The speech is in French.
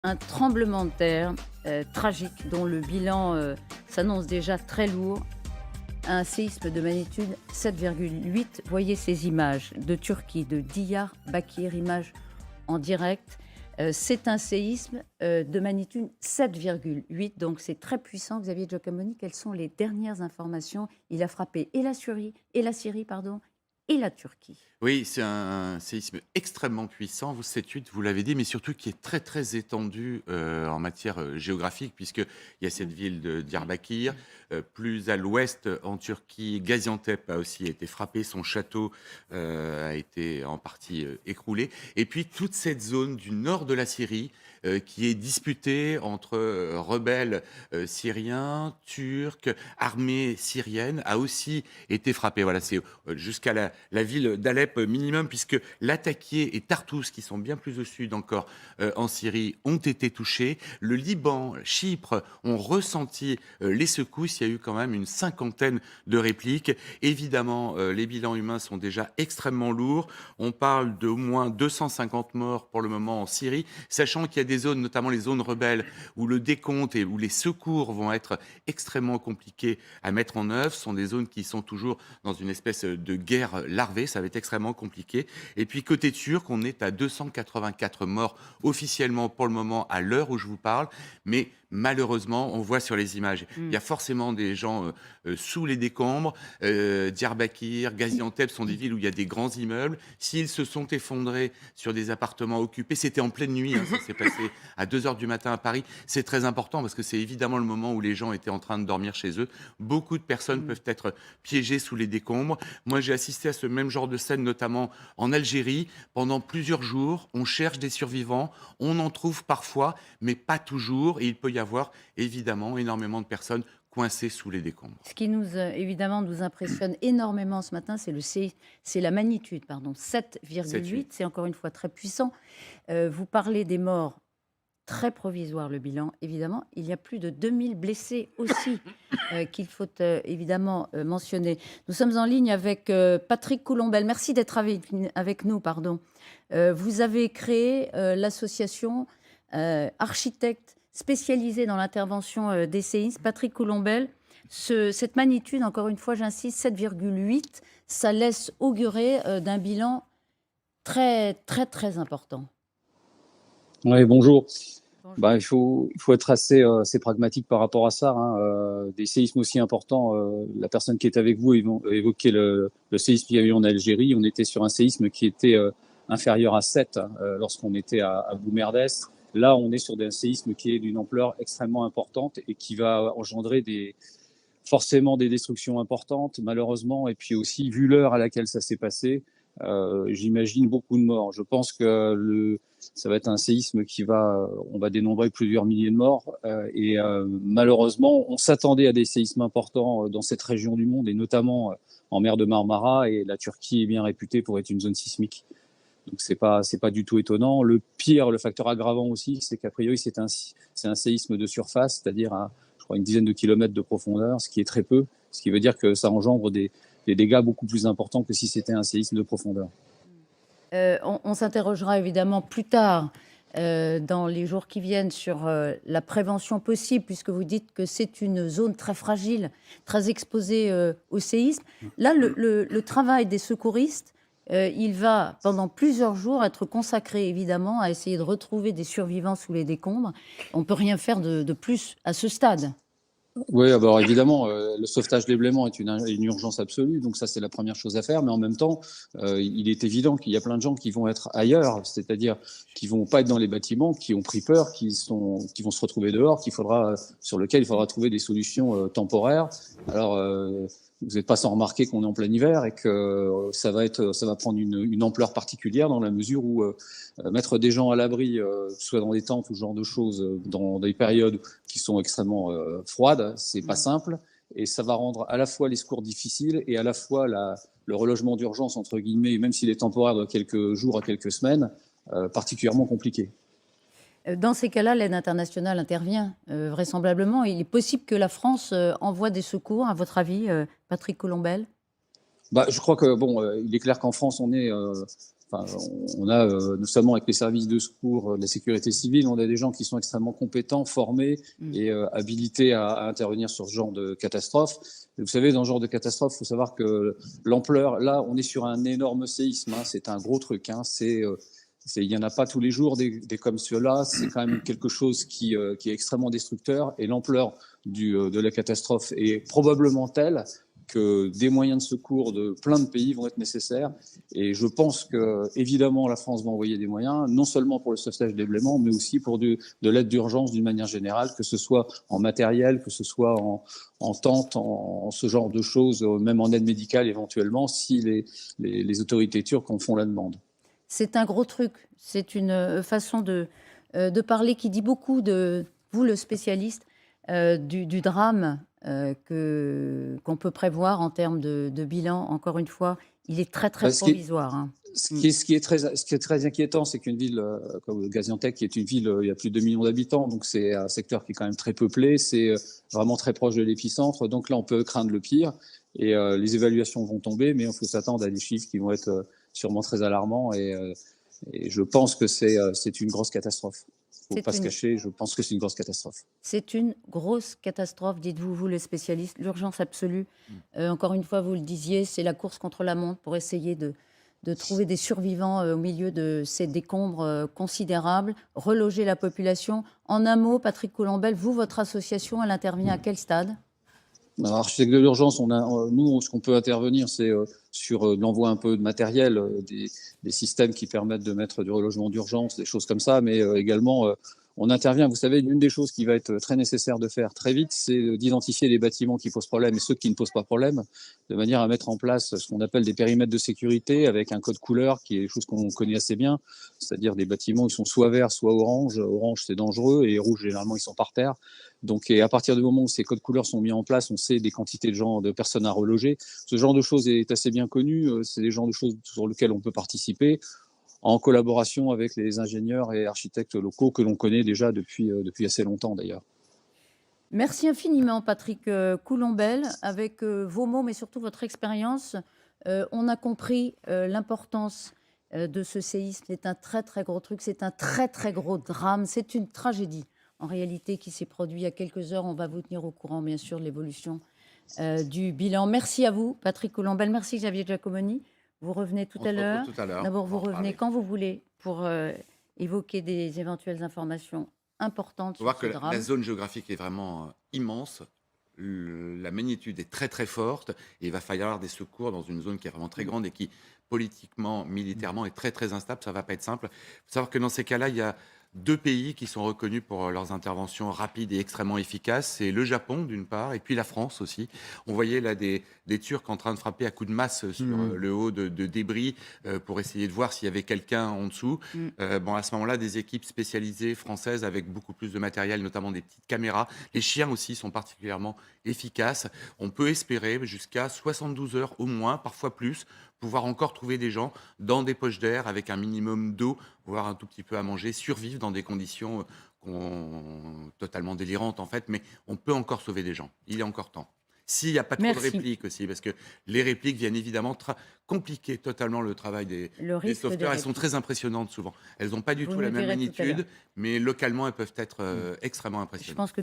Un tremblement de terre tragique dont le bilan s'annonce déjà très lourd. Un séisme de magnitude 7,8. Voyez ces images de Turquie, de Diyarbakir, images en direct. C'est un séisme de magnitude 7,8, donc c'est très puissant. Xavier Giacomoni, quelles sont les dernières informations? Il a frappé et la Syrie, pardon, et la Turquie. Oui, c'est un séisme extrêmement puissant, vous 7,8, vous l'avez dit, mais surtout qui est très, très étendu, en matière, géographique puisqu'il y a cette ville de Diyarbakir. Plus à l'ouest, en Turquie, Gaziantep a aussi été frappé, son château, a été en partie, écroulé et puis toute cette zone du nord de la Syrie, qui est disputée entre, rebelles, syriens, turcs, armée syrienne, a aussi été frappée. Voilà, c'est jusqu'à la ville d'Alep minimum, puisque Latakia et Tartous, qui sont bien plus au sud encore en Syrie, ont été touchés. Le Liban, Chypre ont ressenti les secousses. Il y a eu quand même une cinquantaine de répliques. Évidemment, les bilans humains sont déjà extrêmement lourds. On parle d'au moins 250 morts pour le moment en Syrie, sachant qu'il y a des zones, notamment les zones rebelles, où le décompte et où les secours vont être extrêmement compliqués à mettre en œuvre. Ce sont des zones qui sont toujours dans une espèce de guerre larvée, ça va être extrêmement compliqué. Et puis côté turc, on est à 284 morts officiellement pour le moment à l'heure où je vous parle, mais malheureusement, on voit sur les images, il y a forcément des gens sous les décombres. Diyarbakir, Gaziantep sont des villes où il y a des grands immeubles. S'ils se sont effondrés sur des appartements occupés, c'était en pleine nuit, hein, ça s'est passé à 2 heures du matin à Paris. C'est très important parce que c'est évidemment le moment où les gens étaient en train de dormir chez eux. Beaucoup de personnes peuvent être piégées sous les décombres. Moi, j'ai assisté à ce même genre de scène, notamment en Algérie. Pendant plusieurs jours, on cherche des survivants. On en trouve parfois, mais pas toujours. Et il peut y avoir évidemment énormément de personnes coincées sous les décombres. Ce qui nous, évidemment, nous impressionne énormément ce matin, c'est la magnitude, pardon, 7-8. 7,8. C'est encore une fois très puissant. Vous parlez des morts, très provisoire le bilan, évidemment. Il y a plus de 2000 blessés aussi, qu'il faut évidemment mentionner. Nous sommes en ligne avec Patrick Coulombelle. Merci d'être avec nous, pardon. Vous avez créé l'association architecte spécialisée dans l'intervention des séismes. Patrick Coulombelle, cette magnitude, encore une fois, j'insiste, 7,8, ça laisse augurer d'un bilan très, très, très important. Oui, bonjour. Bonjour. Il faut être assez pragmatique par rapport à ça, hein. Des séismes aussi importants, la personne qui est avec vous évoquait le séisme qu'il y a eu en Algérie. On était sur un séisme qui était inférieur à 7 lorsqu'on était à Boumerdès. Là, on est sur un séisme qui est d'une ampleur extrêmement importante et qui va engendrer forcément des destructions importantes, malheureusement, et puis aussi, vu l'heure à laquelle ça s'est passé, j'imagine beaucoup de morts. Je pense que ça va être un séisme on va dénombrer plusieurs milliers de morts, et malheureusement, on s'attendait à des séismes importants dans cette région du monde, et notamment en mer de Marmara, et la Turquie est bien réputée pour être une zone sismique. Donc c'est pas du tout étonnant. Le pire, le facteur aggravant aussi, c'est qu'a priori c'est un séisme de surface, c'est-à-dire à, je crois, une dizaine de kilomètres de profondeur, ce qui est très peu, ce qui veut dire que ça engendre des dégâts beaucoup plus importants que si c'était un séisme de profondeur. On s'interrogera évidemment plus tard, dans les jours qui viennent, sur la prévention possible, puisque vous dites que c'est une zone très fragile, très exposée au séisme. Là, le travail des secouristes, il va, pendant plusieurs jours, être consacré évidemment à essayer de retrouver des survivants sous les décombres. On ne peut rien faire de plus à ce stade. Oui, alors évidemment, le sauvetage des blêments est une urgence absolue, donc ça c'est la première chose à faire. Mais en même temps, il est évident qu'il y a plein de gens qui vont être ailleurs, c'est-à-dire qui vont pas être dans les bâtiments, qui ont pris peur, qui vont se retrouver dehors, sur lequel il faudra trouver des solutions temporaires. Alors, vous n'êtes pas sans remarquer qu'on est en plein hiver et que ça va prendre une ampleur particulière dans la mesure où mettre des gens à l'abri, soit dans des tentes ou ce genre de choses, dans des périodes qui sont extrêmement froides, c'est pas simple, et ça va rendre à la fois les secours difficiles et à la fois le relogement d'urgence, entre guillemets, même s'il est temporaire de quelques jours à quelques semaines, particulièrement compliqué. Dans ces cas-là, l'aide internationale intervient, vraisemblablement. Il est possible que la France envoie des secours, à votre avis, Patrick Colombel? Je crois que bon, il est clair qu'en France, enfin, on a notamment avec les services de secours de la sécurité civile, on a des gens qui sont extrêmement compétents, formés et habilités à intervenir sur ce genre de catastrophe. Et vous savez, dans ce genre de catastrophe, il faut savoir que l'ampleur, là, on est sur un énorme séisme, hein, c'est un gros truc, hein, il n'y en a pas tous les jours des comme ceux-là. C'est quand même quelque chose qui est extrêmement destructeur. Et l'ampleur de la catastrophe est probablement telle que des moyens de secours de plein de pays vont être nécessaires. Et je pense que, évidemment, la France va envoyer des moyens, non seulement pour le sauvetage des bléments, mais aussi pour de l'aide d'urgence d'une manière générale, que ce soit en matériel, que ce soit en tente, en ce genre de choses, même en aide médicale éventuellement, si les autorités turques en font la demande. C'est un gros truc. C'est une façon de parler qui dit beaucoup de vous, le spécialiste, du drame qu'on peut prévoir en termes de bilan. Encore une fois, il est très, très provisoire. Hein. Ce qui est très inquiétant, c'est qu'une ville comme Gaziantep, qui est une ville, il y a plus de 2 millions d'habitants, donc c'est un secteur qui est quand même très peuplé, c'est vraiment très proche de l'épicentre. Donc là, on peut craindre le pire et les évaluations vont tomber, mais il faut s'attendre à des chiffres qui vont être sûrement très alarmants et je pense que c'est une grosse catastrophe. Il ne faut pas se cacher, je pense que c'est une grosse catastrophe. C'est une grosse catastrophe, dites-vous, vous les spécialistes, l'urgence absolue. Encore une fois, vous le disiez, c'est la course contre la montre pour essayer de trouver des survivants au milieu de ces décombres considérables, reloger la population. En un mot, Patrick Coulombelle, vous, votre association, elle intervient à quel stade ? Alors, architecte de l'urgence, nous, ce qu'on peut intervenir, c'est sur l'envoi un peu de matériel, des systèmes qui permettent de mettre du relogement d'urgence, des choses comme ça, mais également, on intervient. Vous savez, l'une des choses qui va être très nécessaire de faire très vite, c'est d'identifier les bâtiments qui posent problème et ceux qui ne posent pas problème, de manière à mettre en place ce qu'on appelle des périmètres de sécurité avec un code couleur qui est quelque chose qu'on connaît assez bien, c'est-à-dire des bâtiments qui sont soit verts, soit orange. Orange, c'est dangereux et rouge, généralement, ils sont par terre. Donc, et à partir du moment où ces codes couleurs sont mis en place, on sait des quantités de personnes à reloger. Ce genre de choses est assez bien connu. C'est des genres de choses sur lesquelles on peut participer en collaboration avec les ingénieurs et architectes locaux que l'on connaît déjà depuis assez longtemps d'ailleurs. Merci infiniment, Patrick Coulombelle. Avec vos mots, mais surtout votre expérience, on a compris l'importance de ce séisme. C'est un très, très gros truc. C'est un très, très gros drame. C'est une tragédie, en réalité, qui s'est produite il y a quelques heures. On va vous tenir au courant, bien sûr, de l'évolution du bilan. Merci à vous, Patrick Coulombelle. Merci, Xavier Giacomoni. Vous revenez tout à l'heure. D'abord, vous revenez quand vous voulez pour évoquer des éventuelles informations importantes sur ce drame. La zone géographique est vraiment immense. La magnitude est très très forte et il va falloir des secours dans une zone qui est vraiment très grande et qui politiquement, militairement est très très instable. Ça va pas être simple. Il faut savoir que dans ces cas-là, il y a 2 pays qui sont reconnus pour leurs interventions rapides et extrêmement efficaces. C'est le Japon d'une part et puis la France aussi. On voyait là des Turcs en train de frapper à coups de masse sur le haut de débris pour essayer de voir s'il y avait quelqu'un en dessous. Bon, à ce moment-là, des équipes spécialisées françaises avec beaucoup plus de matériel, notamment des petites caméras. Les chiens aussi sont particulièrement efficaces. On peut espérer jusqu'à 72 heures au moins, parfois plus, pouvoir encore trouver des gens dans des poches d'air avec un minimum d'eau, voire un tout petit peu à manger, survivre dans des conditions totalement délirantes en fait, mais on peut encore sauver des gens. Il est encore temps. S'il n'y a pas trop de répliques aussi, parce que les répliques viennent évidemment compliquer totalement le travail des sauveteurs. Elles sont très impressionnantes souvent. Elles n'ont pas du tout la même magnitude, mais localement, elles peuvent être extrêmement impressionnantes.